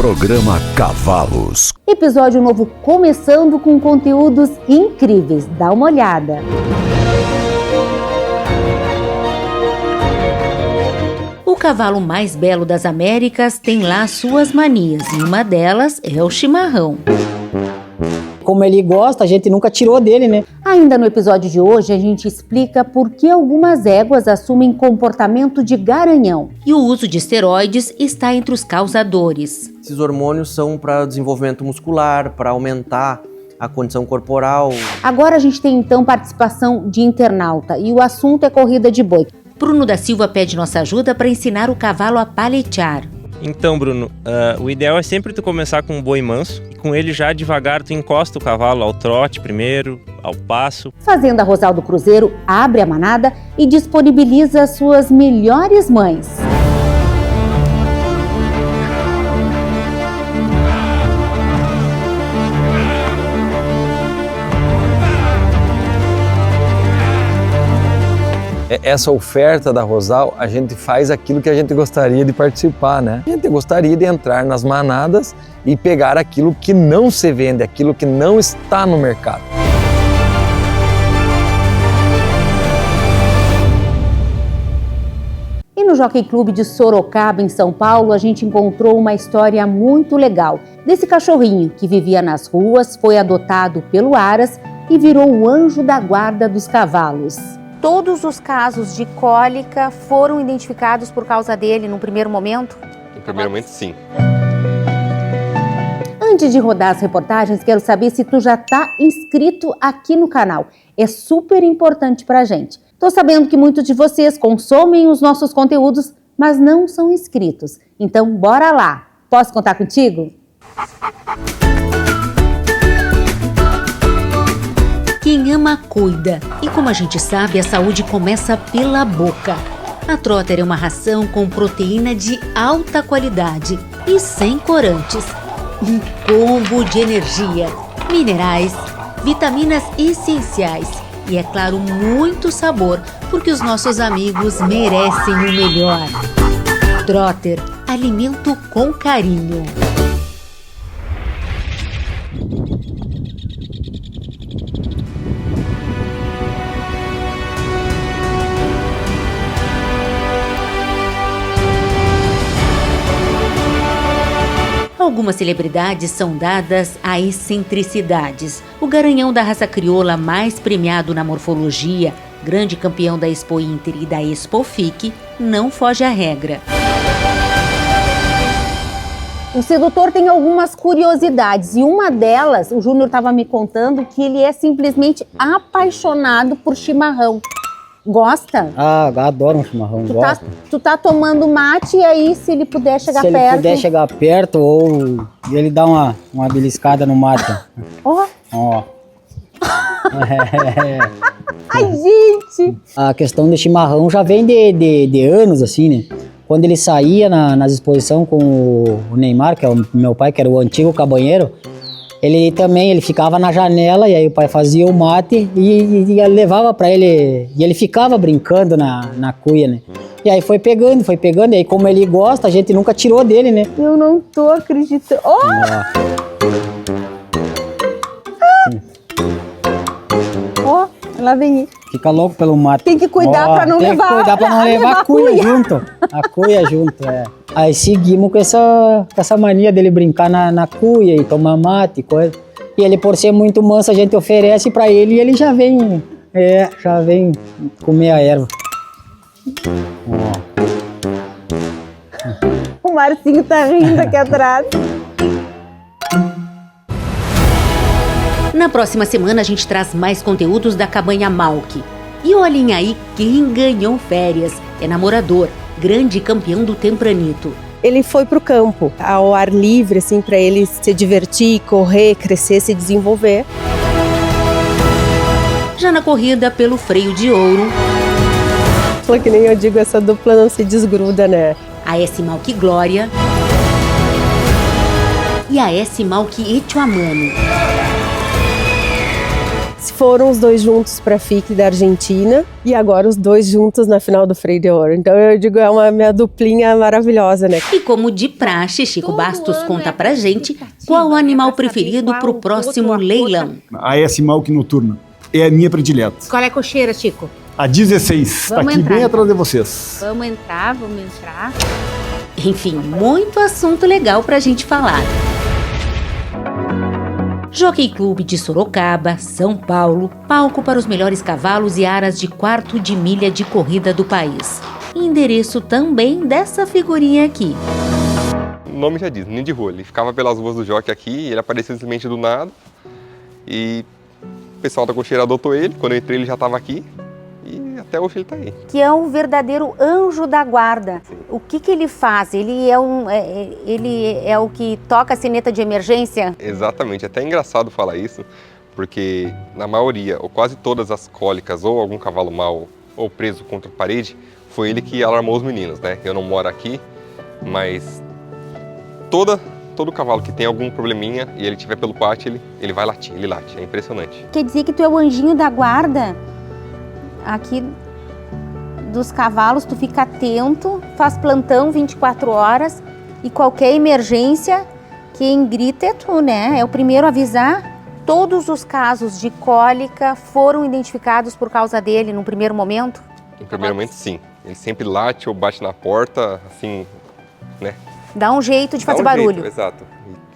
Programa Cavalos. Episódio novo começando com conteúdos incríveis. Dá uma olhada. O cavalo mais belo das Américas tem lá suas manias e uma delas é o chimarrão. Como ele gosta, a gente nunca tirou dele, né? Ainda no episódio de hoje, a gente explica por que algumas éguas assumem comportamento de garanhão. E o uso de esteroides está entre os causadores. Esses hormônios são para desenvolvimento muscular, para aumentar a condição corporal. Agora a gente tem então participação de internauta e o assunto é corrida de boi. Bruno da Silva pede nossa ajuda para ensinar o cavalo a paletear. Então, Bruno, o ideal é sempre tu começar com um boi manso e com ele já devagar tu encosta o cavalo ao trote primeiro, ao passo. Fazenda Rosaldo Cruzeiro abre a manada e disponibiliza as suas melhores mães. Essa oferta da Rosal, a gente faz aquilo que a gente gostaria de participar, né? A gente gostaria de entrar nas manadas e pegar aquilo que não se vende, aquilo que não está no mercado. E no Jockey Club de Sorocaba, em São Paulo, a gente encontrou uma história muito legal desse cachorrinho que vivia nas ruas, foi adotado pelo Aras e virou o anjo da guarda dos cavalos. Todos os casos de cólica foram identificados por causa dele no primeiro momento? No primeiro momento, sim. Antes de rodar as reportagens, quero saber se tu já tá inscrito aqui no canal. É super importante pra gente. Tô sabendo que muitos de vocês consomem os nossos conteúdos, mas não são inscritos. Então, bora lá! Posso contar contigo? Quem ama, cuida. E como a gente sabe, a saúde começa pela boca. A Trotter é uma ração com proteína de alta qualidade e sem corantes. Um combo de energia, minerais, vitaminas essenciais e, é claro, muito sabor, porque os nossos amigos merecem o melhor. Trotter, alimento com carinho. Algumas celebridades são dadas a excentricidades. O garanhão da raça crioula mais premiado na morfologia, grande campeão da Expo Inter e da Expo FIC, não foge à regra. O sedutor tem algumas curiosidades e uma delas, o Júnior estava me contando que ele é simplesmente apaixonado por chimarrão. Gosta? Ah, adoro um chimarrão, gosto. Tu tá tomando mate e aí se ele puder chegar perto... Se ele puder chegar perto ou ele dá uma beliscada no mate. Ó. Ó. Ai, gente! A questão do chimarrão já vem de anos, assim, né? Quando ele saía nas exposições com o Neymar, que é o meu pai, que era o antigo cabanheiro, ele ficava na janela e aí o pai fazia o mate e levava pra ele, e ele ficava brincando na cuia, né? E aí foi pegando, e aí como ele gosta, a gente nunca tirou dele, né? Eu não tô acreditando. Oh! Ó, lá vem. Fica louco pelo mate. Tem que cuidar pra não levar. Tem que cuidar pra não levar a cuia junto. A cuia junto, é. Aí seguimos com essa mania dele brincar na cuia e tomar mate e coisa. E ele, por ser muito manso, a gente oferece pra ele e ele já vem comer a erva. O Marcinho tá rindo aqui atrás. Na próxima semana a gente traz mais conteúdos da cabanha Malk. E olhem aí quem ganhou férias. É namorador, grande campeão do Tempranito. Ele foi pro campo, ao ar livre, assim, para ele se divertir, correr, crescer, se desenvolver. Já na corrida pelo freio de ouro. Que nem eu digo, essa dupla não se desgruda, né? A S Malk Glória e a S Malk Etuamano. Se foram os dois juntos para a FIC da Argentina e agora os dois juntos na final do Freio de Ouro. Então eu digo, é uma minha duplinha maravilhosa, né? E como de praxe, Chico Bastos conta pra gente qual o animal preferido pro próximo leilão. A S Malk Noturna é a minha predileta. Qual é a cocheira, Chico? A 16, tá aqui bem atrás de vocês. Vamos entrar. Enfim, muito assunto legal pra gente falar. Jockey Club de Sorocaba, São Paulo, palco para os melhores cavalos e aras de quarto de milha de corrida do país. Endereço também dessa figurinha aqui. O nome já diz, ninho de rua. Ele ficava pelas ruas do jockey aqui, ele apareceu simplesmente do nada. E o pessoal da cocheira adotou ele, quando eu entrei ele já estava aqui. E até hoje ele está aí. Que é um verdadeiro anjo da guarda. Sim. O que ele faz? Ele é o que toca a sineta de emergência? Exatamente. É até engraçado falar isso, porque na maioria, ou quase todas as cólicas, ou algum cavalo mal ou preso contra a parede, foi ele que alarmou os meninos, né? Eu não moro aqui, mas todo cavalo que tem algum probleminha e ele estiver pelo pátio, ele vai latir, ele late. É impressionante. Quer dizer que tu é o anjinho da guarda? Aqui dos cavalos, tu fica atento, faz plantão 24 horas e qualquer emergência, quem grita é tu, né? É o primeiro a avisar. Todos os casos de cólica foram identificados por causa dele no primeiro momento? No primeiro momento, sim. Ele sempre late ou bate na porta, assim, né? Dá um jeito de fazer barulho. Jeito, exato.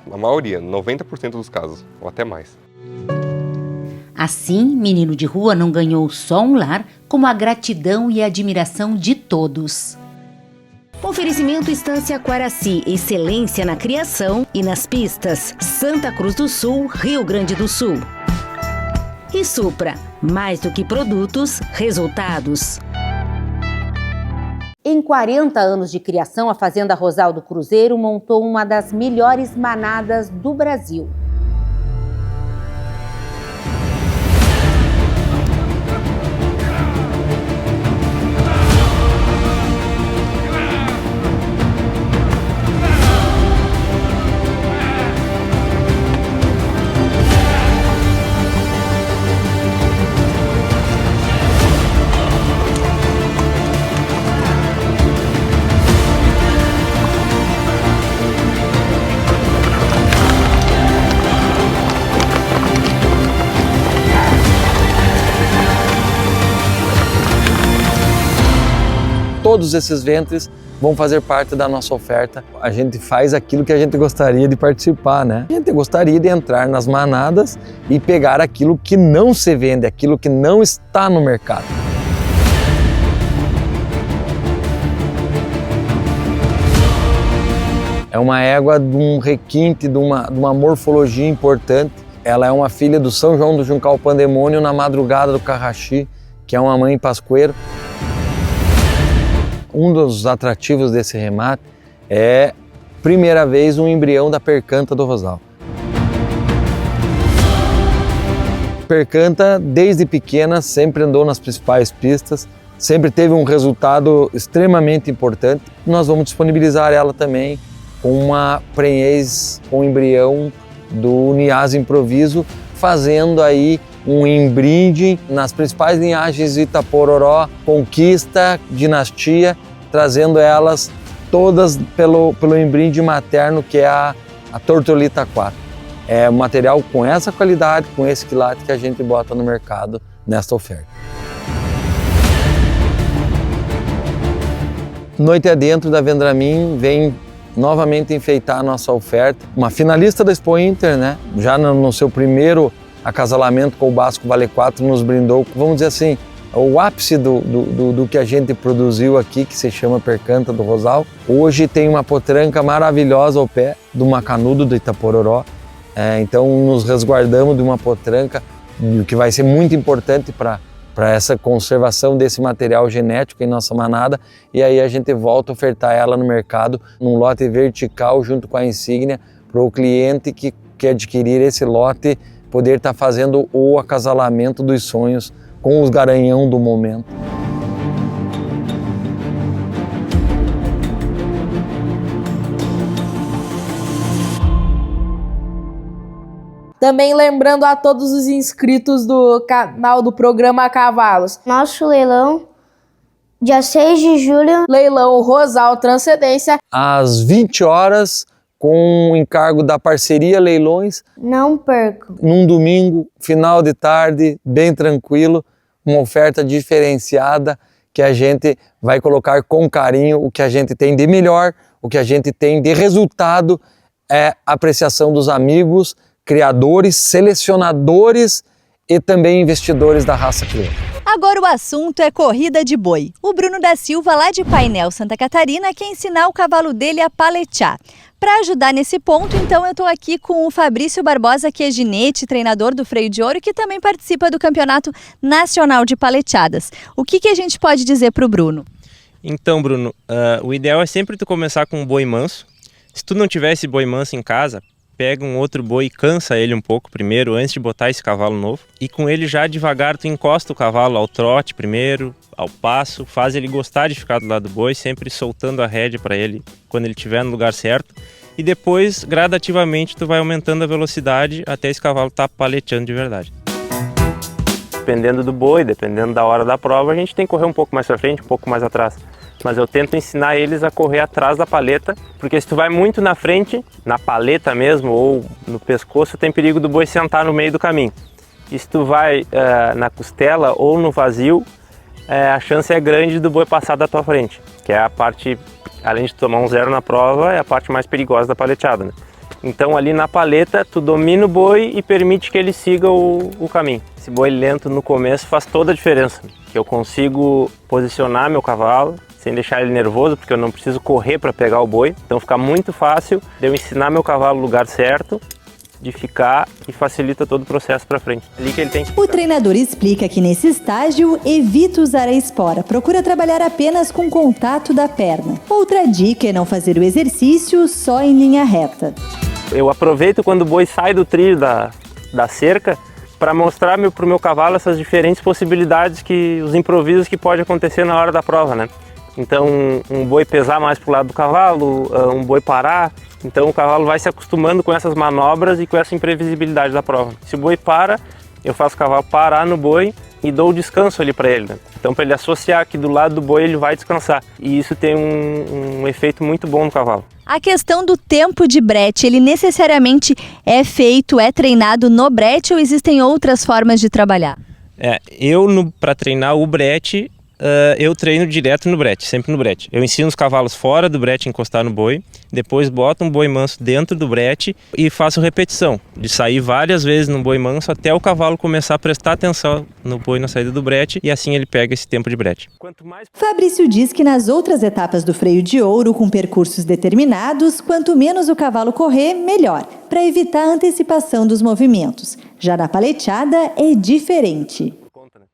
Na maioria, 90% dos casos, ou até mais. Assim, Menino de Rua não ganhou só um lar, como a gratidão e a admiração de todos. Oferecimento Estância Quaraci, excelência na criação e nas pistas. Santa Cruz do Sul, Rio Grande do Sul. E Supra, mais do que produtos, resultados. Em 40 anos de criação, a Fazenda Rosal do Cruzeiro montou uma das melhores manadas do Brasil. Todos esses ventres vão fazer parte da nossa oferta. A gente faz aquilo que a gente gostaria de participar, né? A gente gostaria de entrar nas manadas e pegar aquilo que não se vende, aquilo que não está no mercado. É uma égua de um requinte, de uma morfologia importante. Ela é uma filha do São João do Juncal Pandemônio na madrugada do Carraxi, que é uma mãe pascoeiro. Um dos atrativos desse remate é, primeira vez, um embrião da Percanta do Rosal. Percanta, desde pequena, sempre andou nas principais pistas, sempre teve um resultado extremamente importante. Nós vamos disponibilizar ela também com uma prenhez com embrião do Niás Improviso, fazendo aí um embrinde nas principais linhagens Itapororó, Conquista, Dinastia, trazendo elas todas pelo embrinde materno, que é a Tortolita 4. É um material com essa qualidade, com esse quilate que a gente bota no mercado nesta oferta. Noite Adentro da Vendramin vem novamente enfeitar a nossa oferta. Uma finalista da Expo Inter, né? Já no seu primeiro acasalamento com o Basco Vale 4, nos brindou, vamos dizer assim, o ápice do que a gente produziu aqui, que se chama Percanta do Rosal. Hoje tem uma potranca maravilhosa ao pé do Macanudo do Itapororó. Então nos resguardamos de uma potranca, que vai ser muito importante para essa conservação desse material genético em nossa manada, e aí a gente volta a ofertar ela no mercado num lote vertical junto com a insígnia, para o cliente que quer adquirir esse lote poder estar fazendo o acasalamento dos sonhos com os garanhão do momento. Também lembrando a todos os inscritos do canal do programa Cavalos. Nosso leilão, dia 6 de julho. Leilão Rosal Transcendência. Às 20 horas, com o encargo da parceria Leilões. Não percam. Num domingo, final de tarde, bem tranquilo, uma oferta diferenciada que a gente vai colocar com carinho o que a gente tem de melhor, o que a gente tem de resultado é a apreciação dos amigos, criadores, selecionadores e também investidores da raça crioula. Agora o assunto é corrida de boi. O Bruno da Silva, lá de Painel, Santa Catarina, quer ensinar o cavalo dele a paletear. Para ajudar nesse ponto, então, eu estou aqui com o Fabrício Barbosa, que é ginete, treinador do Freio de Ouro, que também participa do Campeonato Nacional de Paleteadas. O que a gente pode dizer para o Bruno? Então, Bruno, o ideal é sempre tu começar com um boi manso. Se tu não tiver esse boi manso em casa, pega um outro boi e cansa ele um pouco primeiro, antes de botar esse cavalo novo. E com ele já devagar, tu encosta o cavalo ao trote primeiro, ao passo, faz ele gostar de ficar do lado do boi, sempre soltando a rédea para ele quando ele estiver no lugar certo. E depois, gradativamente, tu vai aumentando a velocidade até esse cavalo estar paleteando de verdade. Dependendo do boi, dependendo da hora da prova, a gente tem que correr um pouco mais para frente, um pouco mais atrás. Mas eu tento ensinar eles a correr atrás da paleta, porque se tu vai muito na frente, na paleta mesmo, ou no pescoço, tem perigo do boi sentar no meio do caminho. E se tu vai na costela ou no vazio, a chance é grande do boi passar da tua frente, que é a parte, além de tomar um 0 na prova, é a parte mais perigosa da paleteada, né? Então ali na paleta, tu domina o boi e permite que ele siga o caminho. Esse boi lento no começo faz toda a diferença, que eu consigo posicionar meu cavalo, sem deixar ele nervoso, porque eu não preciso correr para pegar o boi. Então fica muito fácil de eu ensinar meu cavalo no lugar certo, de ficar, e facilita todo o processo para frente. Ali que ele tem que ficar. O treinador explica que nesse estágio evita usar a espora, procura trabalhar apenas com contato da perna. Outra dica é não fazer o exercício só em linha reta. Eu aproveito quando o boi sai do trilho da cerca para mostrar para o meu cavalo essas diferentes possibilidades, os improvisos que pode acontecer na hora da prova, né? Então, um boi pesar mais para o lado do cavalo, um boi parar. Então, o cavalo vai se acostumando com essas manobras e com essa imprevisibilidade da prova. Se o boi para, eu faço o cavalo parar no boi e dou o descanso ali para ele, né? Então, para ele associar que do lado do boi ele vai descansar. E isso tem um efeito muito bom no cavalo. A questão do tempo de brete, ele necessariamente é treinado no brete ou existem outras formas de trabalhar? Para treinar o brete, eu treino direto no brete, sempre no brete. Eu ensino os cavalos fora do brete a encostar no boi, depois boto um boi manso dentro do brete e faço repetição, de sair várias vezes no boi manso até o cavalo começar a prestar atenção no boi na saída do brete, e assim ele pega esse tempo de brete. Fabrício diz que nas outras etapas do freio de ouro, com percursos determinados, quanto menos o cavalo correr, melhor, para evitar a antecipação dos movimentos. Já na paleteada é diferente.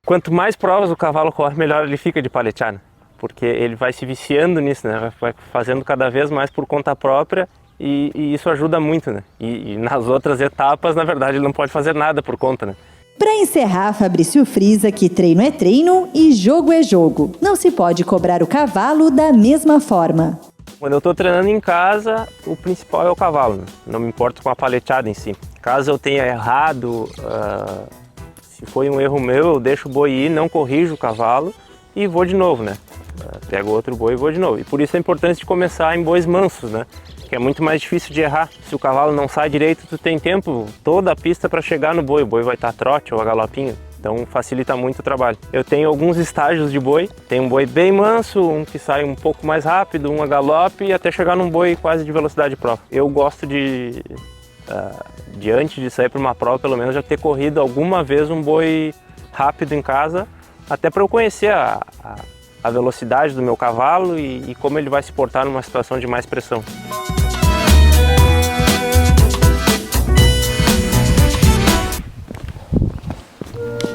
Quanto mais provas o cavalo corre, melhor ele fica de paletear, né? Porque ele vai se viciando nisso, né? Vai fazendo cada vez mais por conta própria e isso ajuda muito, né? E nas outras etapas, na verdade, ele não pode fazer nada por conta, né? Para encerrar, Fabrício frisa que treino é treino e jogo é jogo. Não se pode cobrar o cavalo da mesma forma. Quando eu estou treinando em casa, o principal é o cavalo, né? Não me importo com a paleteada em si. Caso eu tenha errado, se foi um erro meu, eu deixo o boi ir, não corrijo o cavalo e vou de novo, né? Pego outro boi e vou de novo. E por isso é importante de começar em bois mansos, né? Que é muito mais difícil de errar. Se o cavalo não sai direito, tu tem tempo, toda a pista para chegar no boi. O boi vai estar trote ou a galopinho. Então facilita muito o trabalho. Eu tenho alguns estágios de boi. Tem um boi bem manso, um que sai um pouco mais rápido, um a galope e até chegar num boi quase de velocidade de prova. Eu gosto de antes de sair para uma prova, pelo menos já ter corrido alguma vez um boi rápido em casa, até para eu conhecer a velocidade do meu cavalo e como ele vai se portar numa situação de mais pressão.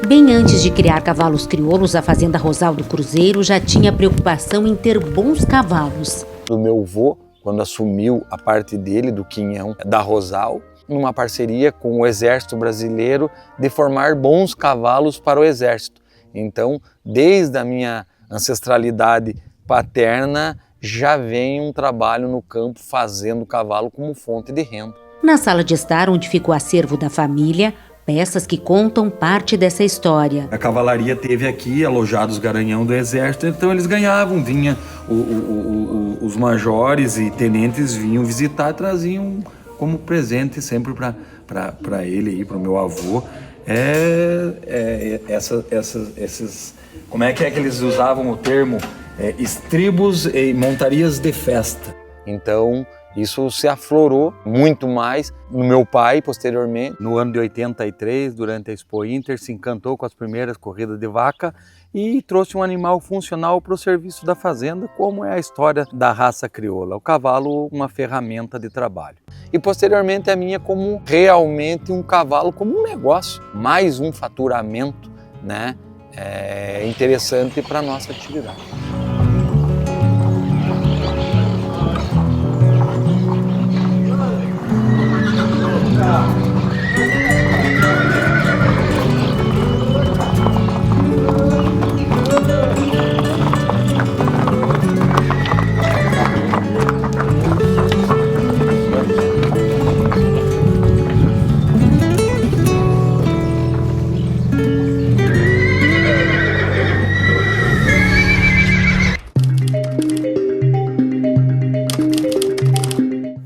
Bem antes de criar cavalos crioulos, a Fazenda Rosal do Cruzeiro já tinha preocupação em ter bons cavalos. O meu avô, quando assumiu a parte dele, do quinhão da Rosal, numa parceria com o Exército Brasileiro, de formar bons cavalos para o Exército. Então, desde a minha ancestralidade paterna, já vem um trabalho no campo fazendo o cavalo como fonte de renda. Na sala de estar, onde fica o acervo da família, peças que contam parte dessa história. A cavalaria teve aqui alojados os garanhão do exército, então eles ganhavam, vinha os majores e tenentes vinham visitar, traziam como presente sempre para ele e para o meu avô. Esses, como é que eles usavam o termo? Estribos e montarias de festa. Então, isso se aflorou muito mais no meu pai, posteriormente. No ano de 83, durante a Expo Inter, se encantou com as primeiras corridas de vaca e trouxe um animal funcional para o serviço da fazenda, como é a história da raça crioula. O cavalo, uma ferramenta de trabalho. E posteriormente a minha como realmente um cavalo, como um negócio, mais um faturamento, né? Interessante para a nossa atividade.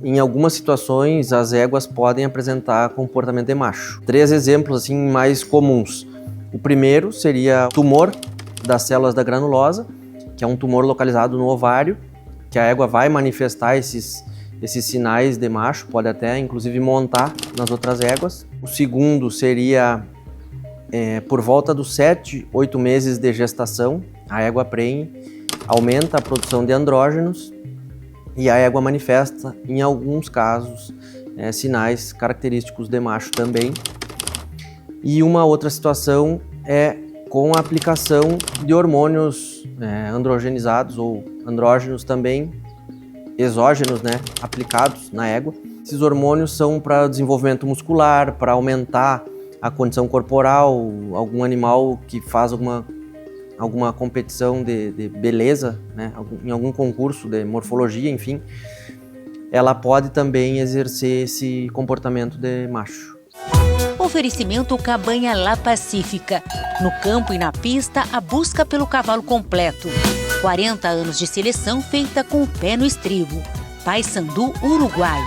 Em algumas situações, as éguas podem apresentar comportamento de macho. 3 exemplos assim mais comuns. O primeiro seria tumor das células da granulosa, que é um tumor localizado no ovário, que a égua vai manifestar esses sinais de macho, pode até inclusive montar nas outras éguas. O segundo seria por volta dos 7, 8 meses de gestação, a égua prenhe, aumenta a produção de andrógenos, e a égua manifesta, em alguns casos, sinais característicos de macho também. E uma outra situação é com a aplicação de hormônios androgenizados ou andrógenos também, exógenos, né, aplicados na égua. Esses hormônios são para desenvolvimento muscular, para aumentar a condição corporal. Algum animal que faz alguma competição de beleza, né, em algum concurso de morfologia, enfim, ela pode também exercer esse comportamento de macho. Oferecimento Cabanha La Pacífica. No campo e na pista, a busca pelo cavalo completo. 40 anos de seleção feita com o pé no estribo. Paysandu, Uruguai.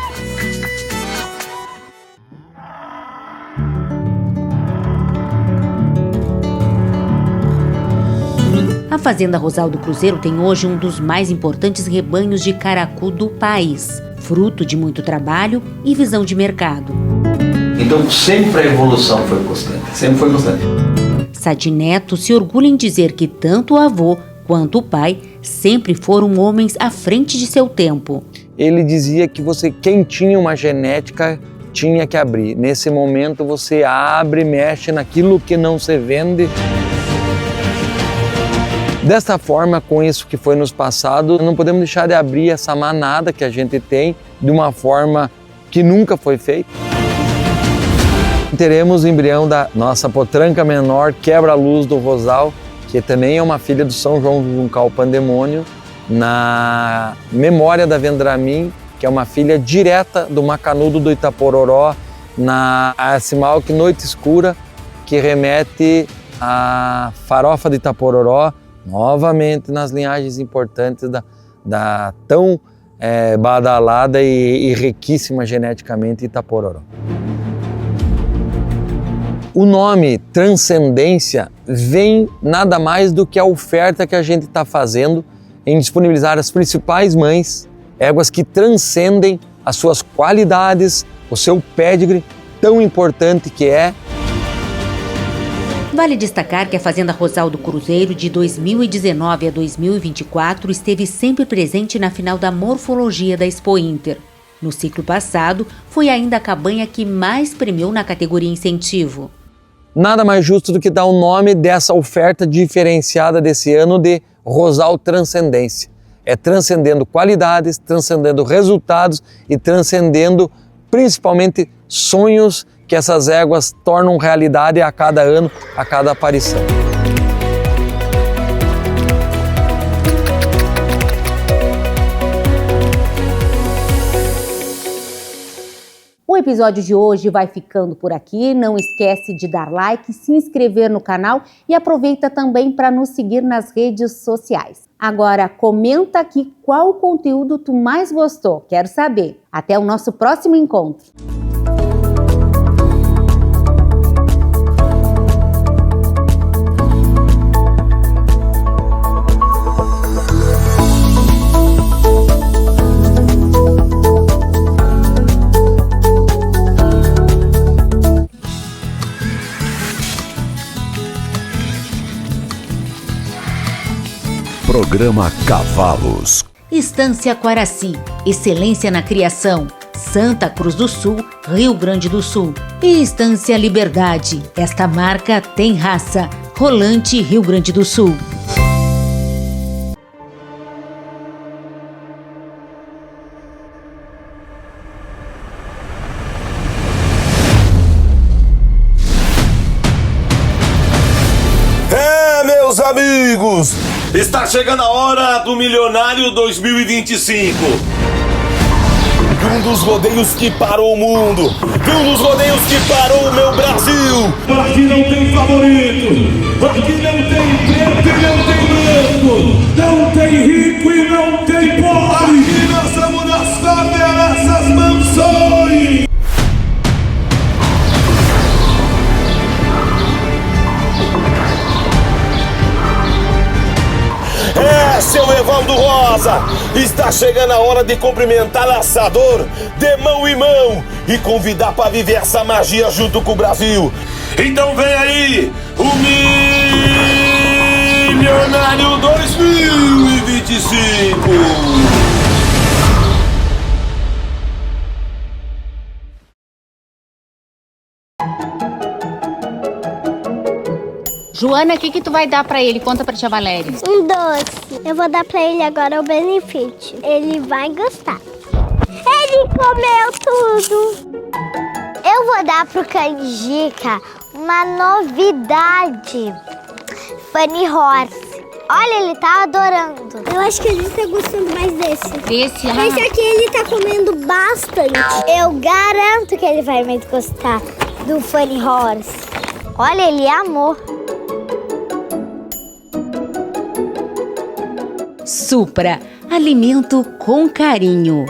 A Fazenda Rosal do Cruzeiro tem hoje um dos mais importantes rebanhos de caracu do país, fruto de muito trabalho e visão de mercado. Então sempre a evolução foi constante, sempre foi constante. Sadi Neto se orgulha em dizer que tanto o avô quanto o pai sempre foram homens à frente de seu tempo. Ele dizia que quem tinha uma genética tinha que abrir. Nesse momento você abre, mexe naquilo que não se vende. Desta forma, com isso que foi nos passado, não podemos deixar de abrir essa manada que a gente tem de uma forma que nunca foi feita. Teremos o embrião da nossa potranca menor, quebra-luz do Rosal, que também é uma filha do São João Juncal Pandemônio, na memória da Vendramin, que é uma filha direta do Macanudo do Itapororó, na Arcimalque Noite Escura, que remete à farofa do Itapororó, novamente nas linhagens importantes da tão badalada e riquíssima geneticamente Itapororó. O nome Transcendência vem nada mais do que a oferta que a gente está fazendo em disponibilizar as principais mães, éguas que transcendem as suas qualidades, o seu pedigree tão importante que é. Vale destacar que a Fazenda Rosal do Cruzeiro de 2019 a 2024 esteve sempre presente na final da morfologia da Expo Inter. No ciclo passado, foi ainda a cabanha que mais premiou na categoria incentivo. Nada mais justo do que dar o nome dessa oferta diferenciada desse ano de Rosal Transcendência. É transcendendo qualidades, transcendendo resultados e transcendendo principalmente sonhos que essas éguas tornam realidade a cada ano, a cada aparição. O O episódio de hoje vai ficando por aqui. Não esquece de dar like, se inscrever no canal e aproveita também para nos seguir nas redes sociais. Agora, comenta aqui qual conteúdo tu mais gostou. Quero saber. Até o nosso próximo encontro. Programa Cavalos. Estância Quaraci, excelência na criação. Santa Cruz do Sul, Rio Grande do Sul. E Estância Liberdade, esta marca tem raça. Rolante, Rio Grande do Sul. Meus amigos, está chegando a hora do Milionário 2025. Um dos rodeios que parou o mundo, um dos rodeios que parou o meu Brasil. Aqui não tem favorito, aqui não tem preto e não tem branco, não tem rico e não tem pobre. Aqui nós somos das favelas, mansões. Seu Evaldo Rosa, está chegando a hora de cumprimentar laçador de mão em mão e convidar para viver essa magia junto com o Brasil. Então vem aí o Milionário 2025. Joana, o que tu vai dar pra ele? Conta pra tia Valéria. Um doce. Eu vou dar pra ele agora o Benefit. Ele vai gostar. Ele comeu tudo. Eu vou dar pro Canjica uma novidade. Funny Horse. Olha, ele tá adorando. Eu acho que ele tá gostando mais desse. Esse aqui ele tá comendo bastante. Eu garanto que ele vai mais gostar do Funny Horse. Olha, ele amou. Supra, alimento com carinho.